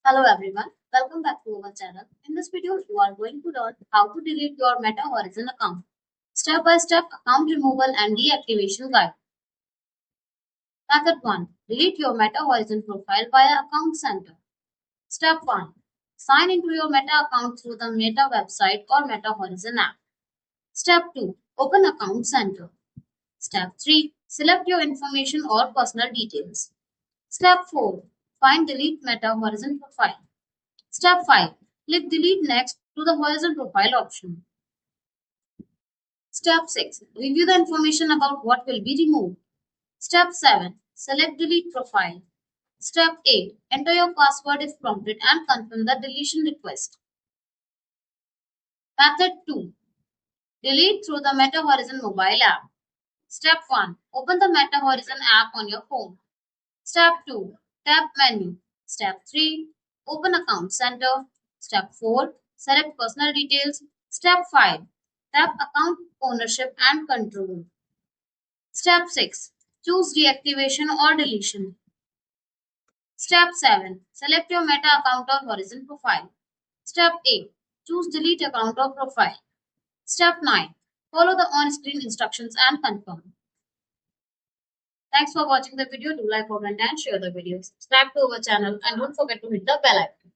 Hello everyone, welcome back to our channel. In this video, you are going to learn how to delete your Meta Horizon account. Step by step account removal and deactivation guide. Method 1. Delete your Meta Horizon profile via Account Center. Step 1. Sign into your Meta account through the Meta website or Meta Horizon app. Step 2. Open Account Center. Step 3. Select your information or personal details. Step 4. Find Delete Meta Horizon profile. Step 5. Click Delete Next to the Horizon Profile option. Step 6. Review the information about what will be removed. Step 7. Select Delete Profile. Step 8. Enter your password if prompted and confirm the deletion request. Method 2. Delete through the Meta Horizon mobile app. Step 1. Open the Meta Horizon app on your phone. Step 2. Tap Menu. Step 3. Open Account Center. Step 4. Select Personal Details. Step 5. Tap Account Ownership and Control. Step 6. Choose Deactivation or Deletion. Step 7. Select your Meta account or Horizon profile. Step 8. Choose Delete account or profile. Step 9. Follow the on-screen instructions and confirm. Thanks for watching the video. Do like, comment and share the video. Subscribe to our channel and don't forget to hit the bell icon.